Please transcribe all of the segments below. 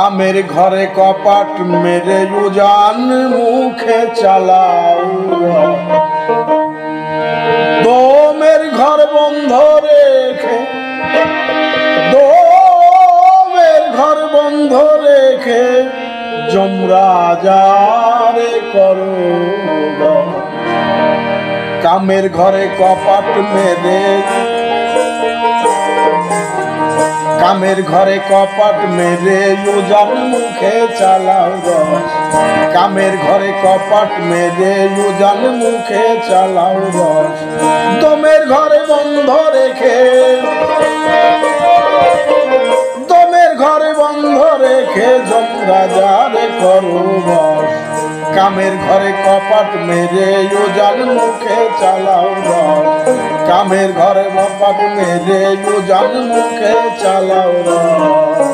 कामेर घरे कपाट मेरे उजान मुखे चालाओ दोमेर घर बंध रेखे दोमेर घर बंध रेखे जमराजारे करो कामेर घरे कपाट मेरे कामेर घरे कपाट मेरे उजान मुखे चालाओ रस कामेर घरे कपाट मेरे उजान मुखे चालाओ रस दोमेर घरे बंध रेखे दोमेर घरे बंध रेखे जमराजारे करो बस कामेर घरे कपाट मेरे उजान मुखे चालाओ रस कामेर घरे कपाट मेरे उजान मुखे चालाओ रस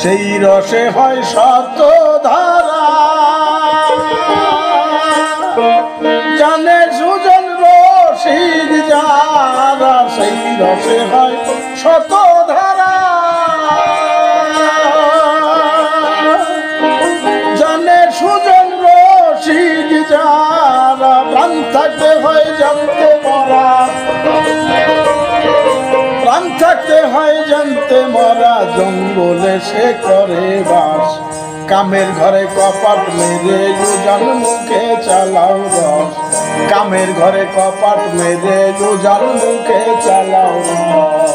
সেই রসে হয় শত ধারা জানে সুজন রসিক যারা সেই রসে হয় শত ধারা জানে সুজন রসিক যারা প্রাণ থাকতে হয় জানতে মরা প্রাণ থাকতে হয় জানতে মরা জঙ্গলে সে করে বাস কামের ঘরে কপাট মেরে উজান মুখে চালাও রস কামের ঘরে কপাট মেরে উজান মুখে চালাও রস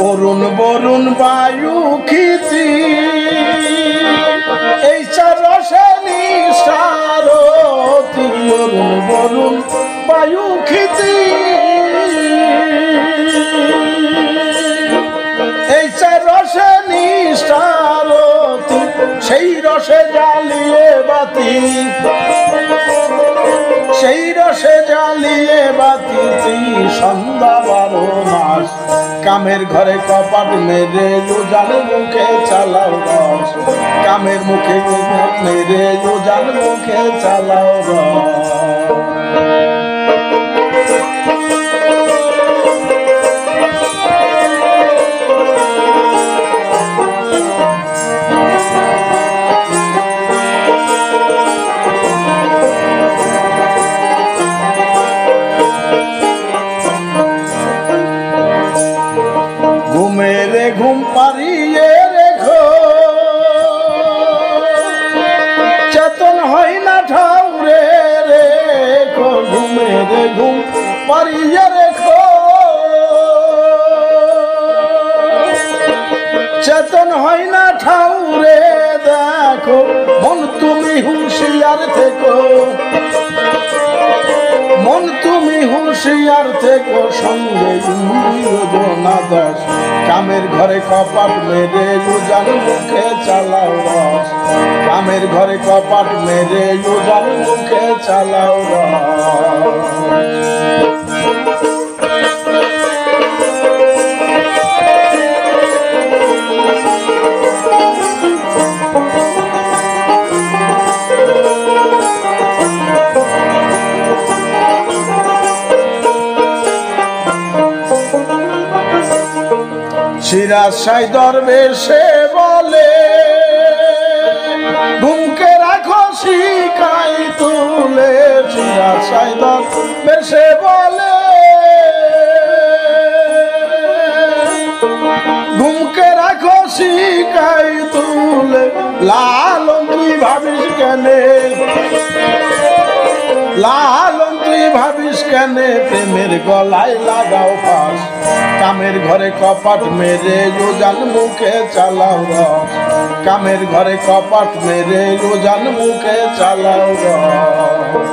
অরুণ বরুণ বায়ু খিতি এই রসে নিসারতি অরুণ বরুণ বায়ু খিতি এই রসে নিসারতি সেই রসে জ্বালিয়ে বাতি সেই রসে জ্বালিয়ে বাতি সন্ধ্যা 12 মাস কামের ঘরে কপাট মেরে উজান মুখে চালাও রস কামের মুখে মেরে উজান মুখে চালাও রস ঘুমেরে ঘুম পারিয়ে রেখো চেতন হয় না ঠাউরে রেখো ঘুমেরে ঘুম পারিয়ে রেখো চেতন হয় না ঠাউরে দেখো মন তুমি হুঁশিয়ার থেকো মন তুমি হুঁশিয়ার থেকো সঙ্গে ইন্দ্রিয়োজনা দশ কামের ঘরে কপাট মেরে উজান মুখে চালাও রস কামের ঘরে কপাট মেরে উজান মুখে চালাও রস সিরাজ শাহ দরবেশে বলে ঘুমকে রাখো শিকাই তুলে সিরাজ শাহ দরবেশে বলে ঘুমকে রাখো শিকাই তুলে লালন তুই ভাবিস কেনে লালন তুই ভাবিস কেনে প্রেমের গলায় লাগাও ফাঁস কামের ঘরে কপাট মেরে উজান মুখে চালাও রস কামের ঘরে কপাট মেরে উজান মুখে চালাও রস।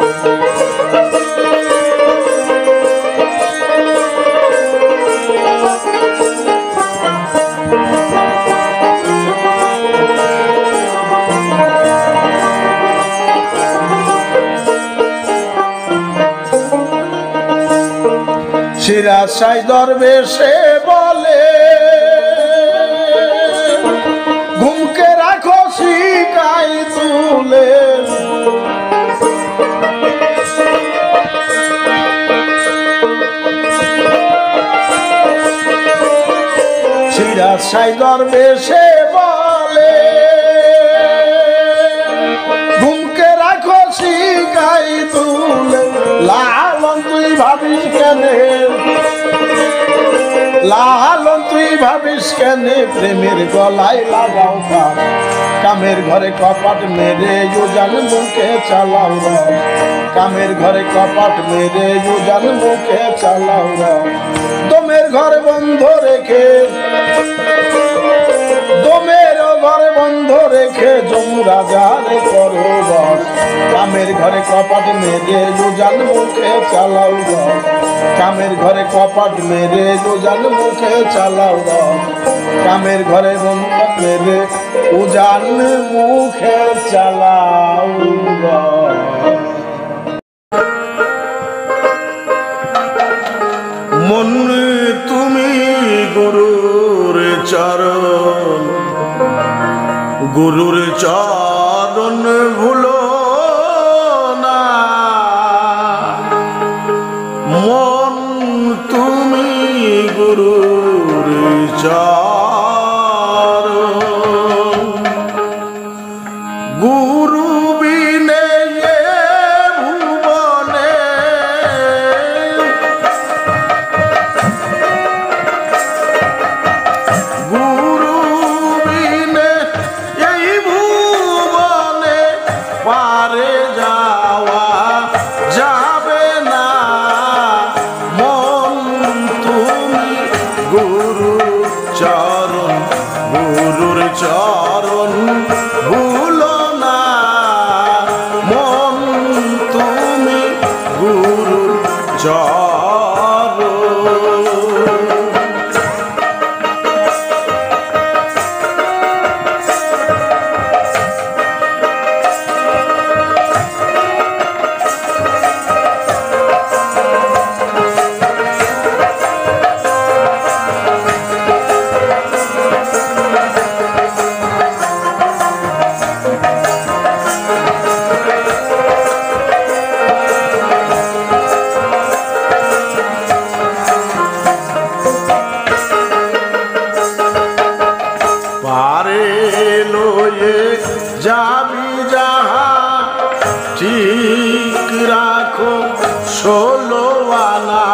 সিরাজ শাহ দরবেশে বলে ঘুমকে রাখো শিকাই তুলে। সিরাজ শাহ দরবেশে বলে ঘুমকে রাখো শিকাই তুলে। লালন তুই ভাবিস কেনে, লালন তুই ভাবিস কেনে, প্রেমের গলায় লাগাও কাঠ। কামের ঘরে কপাট মেরে উজান মুখে চালাও রস। কামের ঘরে কপাট মেরে উজান মুখে চালাও রস। দমের ঘরে বন্ধ রেখে, দমের ঘরে বন্ধ রেখে যমুরা জারে করো রস। কামের ঘরে কপাট মেরে উজান মুখে চালাও রস। কামের ঘরে কপাট মেরে উজান মুখে চালাও রস। কামের ঘরে বন্ধ মেরে উজান মুখে চালাও রস। মন তুমি গুরুর চরণ, গুরুর চরণ ভুলো না। মন তুমি গুরুর চরণ, গুরু বিনে ভুবনে গুরু বিনে এই ভুবনে পারে যাওয়া যাবে না। মন তুমি গুরু চরণ, গুরুর চরণ ভুলো না। মন তুমি গুরুর চরণ। পারে লয়ে যাবি যাহা ঠিক রাখো 16 আনা।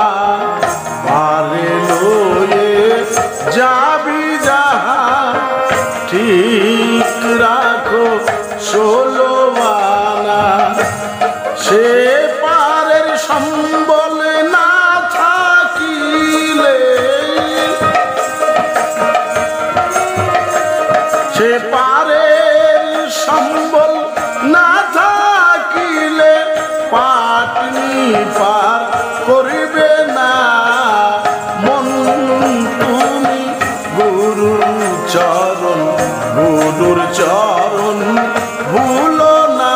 পারে লয়ে যাবি যাহা ঠিক রাখো 16 আনা। সে পারের সম্বল না থাকিলে, সে পারের সম্বল না থাকিলে পাটনি পার করিবে না। মন তুমি গুরুর চরণ, গুরুর চরণ ভুলো না।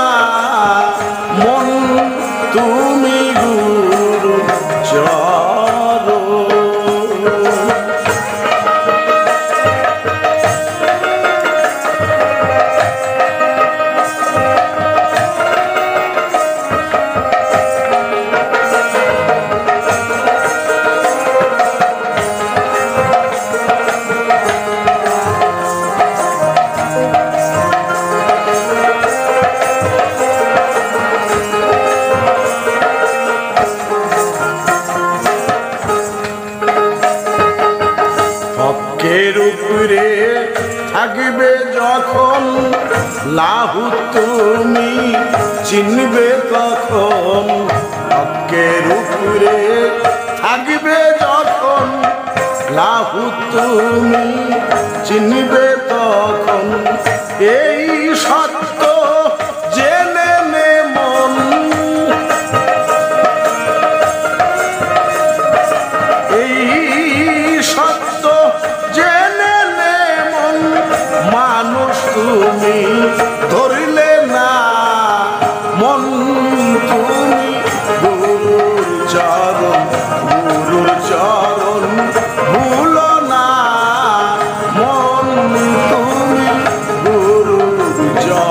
মন তুমি গুরুর চরণ। হকের উপরে থাকবে যখন লাহু তুমি চিনবে তখন। হকের উপরে থাকবে যখন লাহু তুমি চিনবে তখন। যখন এই সত্য জেনে নে মন, এই সত্য জেনে নে মন, মানুষ তুমি ধরিলে না মন, তুমি গুরুর চরণ, গুরুর চরণ ভুলো না মন, তুমি গুরুর চরণ।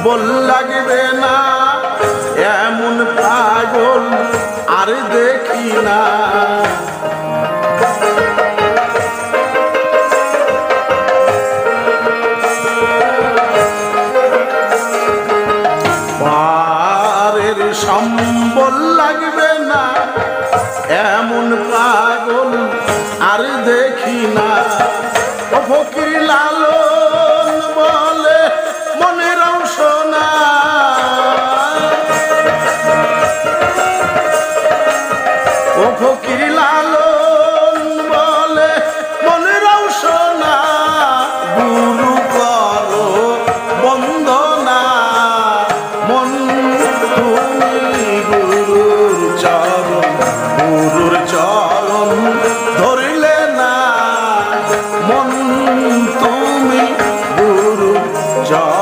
বল লাগবে না এমন পাগল আর দেখি না, পারের সম্বল লাগবে না এমন পাগল আর দেখি না। ও ফকির লালন বলে মনের অংশ না, ও ফকির লালন বলে মনের অংশ না, গুরু করো বন্দনা মন, তুমি গুরুর চরণ, গুরুর চরণ ধরিলে না মন, তুমি গুরুর চরণ।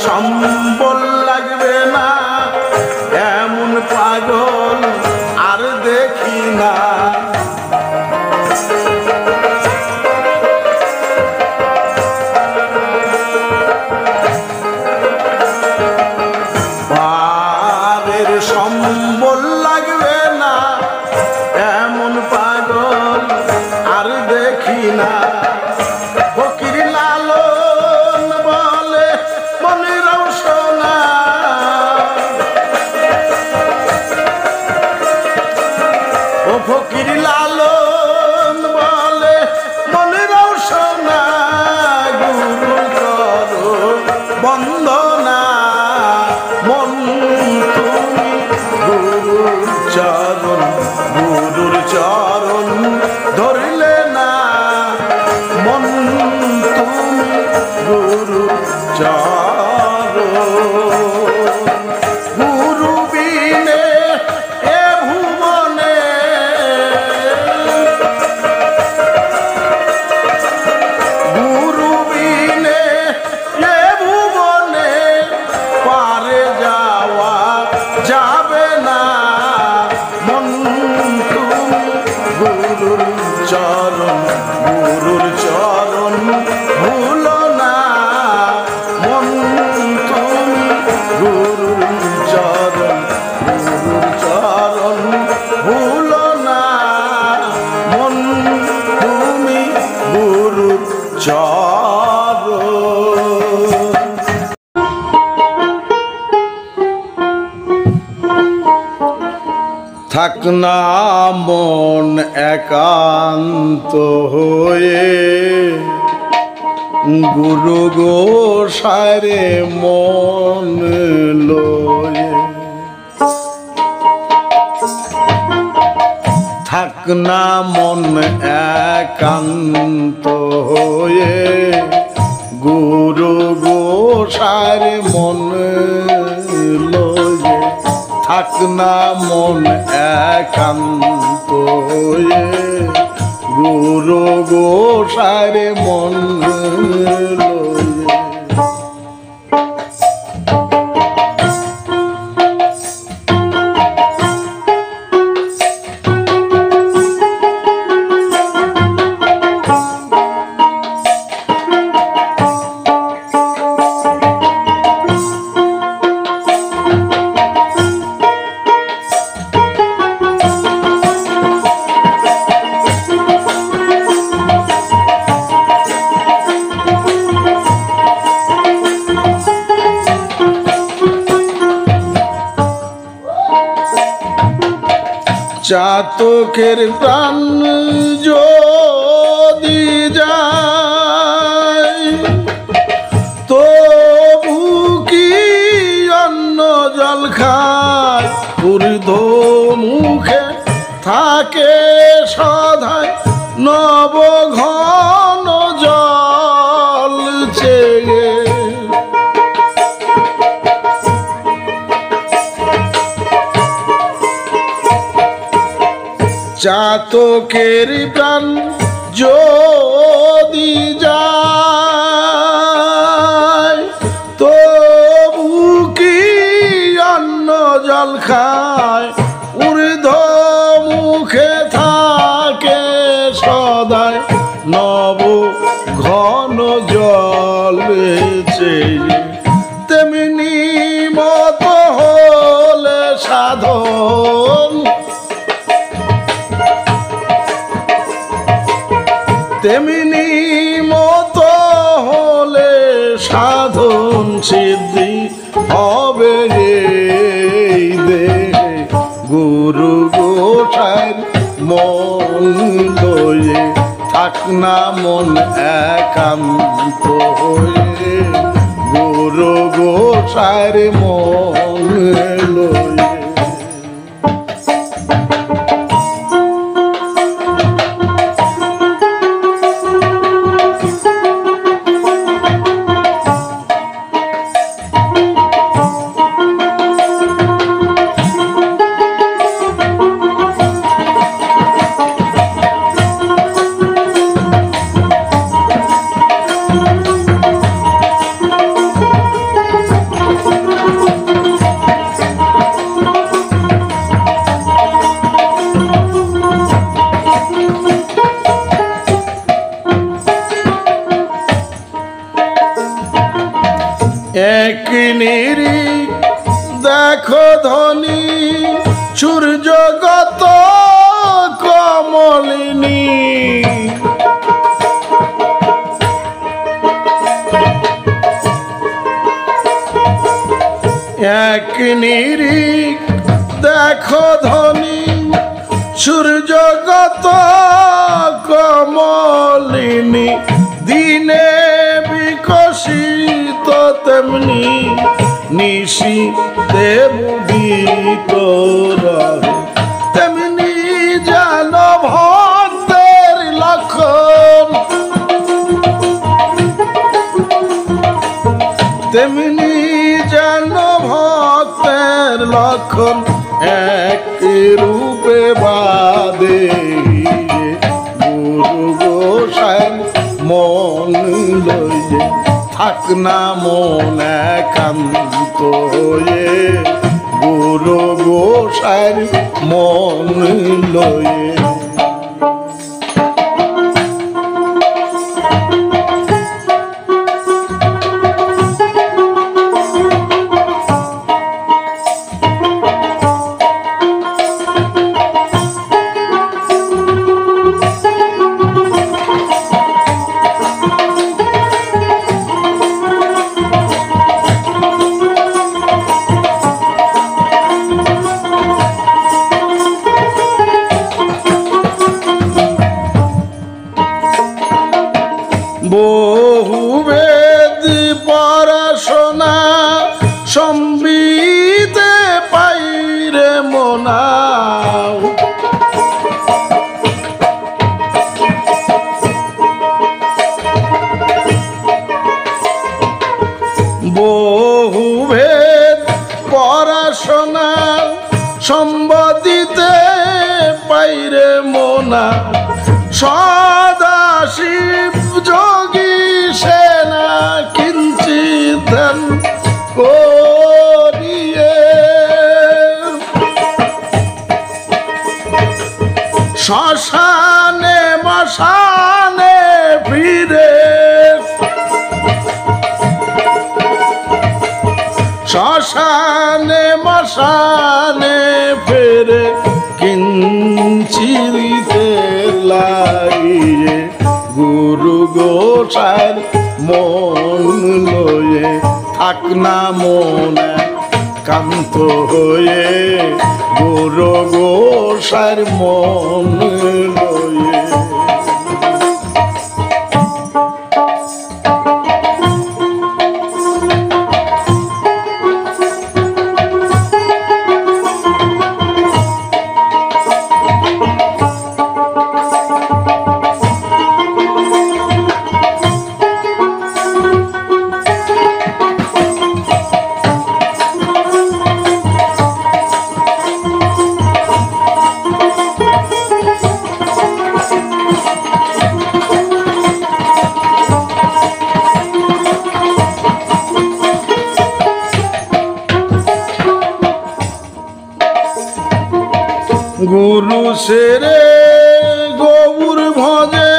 সম্বল লাগবে না এমন পাগল আর দেখি না, পারের সম্বল লাগবে না এমন পাগল আর দেখি না। ফকির লালন বলে মনের অংশ না, ও ফকির লালন বলে মনের অংশ না, গুরু করো বন্দনা মন, তুমি গুরুর চরণ, গুরুর চরণ ধরিলে না মন, তুমি গুরুর চরণ। গুরু বিনে এ ভুবনে, গুরু বিনে এ ভুবনে পারে যাওয়া যাবে না মন, তুমি গুরুর চরণ, গুরুর চরণ ভুলো না মন, তুমি গুরুর চরণ, গুরুর চরণ ভুলো না মন, তুমি গুরুর চরণ। থাক না মন একান্ত হয়ে, গুরু গোসাইরে মন লয়ে, থাক না মন একান্ত হয়ে, গুরু গোসাইরে মন লয়ে, থাক না মন একান্ত হয়ে গুরু গোসাইরে মন লয়ে। চাতকের প্রাণ যদি যায় তবু কি অন্ন জল খায় ঊর্ধ্ব মুখে থাকে সদায় নব ঘন জল চেয়ে। চাতকের প্রাণ যদি যায় তবু কি অন্ন জল খায় ঊর্ধ্ব মুখে থাকে সদায় নব ঘন জল চেয়ে। তেমনি মত হলে সাধন তেমনি মতো হলে সাধন সিদ্ধি হবে রে দেহে গুরু গোসাইর মন লয়ে। থাক না মন একান্ত হয়ে গুরু গোসাইর মন লয়ে। এক নিরিখ দেখো ধনী সূর্যগত কমলিনী এক নিরিখ দেখো ধনী সূর্যগত কমলিনী দিনে বিকশিত তেমনি নিশীতে মুদিত রহে। তেমনি যেন ভক্তের লক্ষণ তেমনি যেন ভক্তের লক্ষণ এক রূপে বাদে গুরু গোসাইর মন লয়ে। থাক না মন একান্ত হয়ে গুরু গোসাইর মন লয়ে। বহু বেদ পড়াশোনা সম্বিতে পাইরে মোনা বহু বেদ পড়াশোনা সম্বদিতে পাইরে মোনা সদা শিব যোগী সেনা কিঞ্চিত ধ্যান করিয়ে শ্মশানে মশানে ফিরে শ্মশানে মশানে ফেরে কিঞ্চিতে লাগিয়ে গুরু গোসার মন লয়ে থাক না মনে কান্ত হয়ে গুরু গোসার মন লয়ে গুরু সেরে গৌর ভজে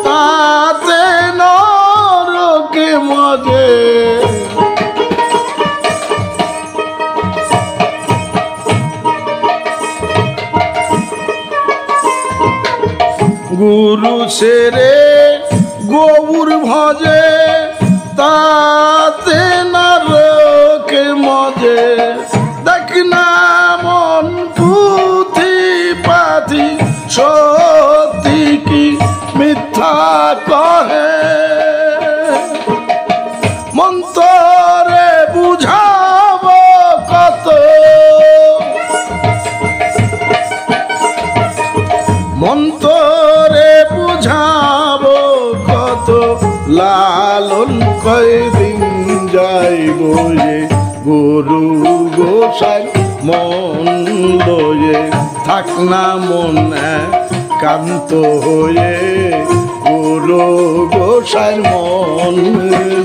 তাতে নরকে মজে গুরু সেরে গৌর ভজে তাতে নরকে মজে দেখ না মন পাথি সত্যি কি মিথ্যা কহে মন্তরে বুঝাব কত মন্তরে বুঝাব কত লালন কয়দিন যাইব যে গুরু গোসাই মন লয়ে থাক না মনে কান্ত হয়ে গুরু গোসাই মন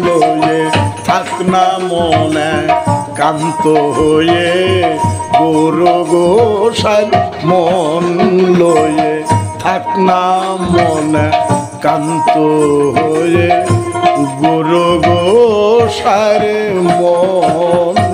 লয়ে থাক না মনে কান্ত হয়ে গুরু গোসাই মন লয়ে থাক না মনে কান্ত হয়ে গুরু গোসাই মন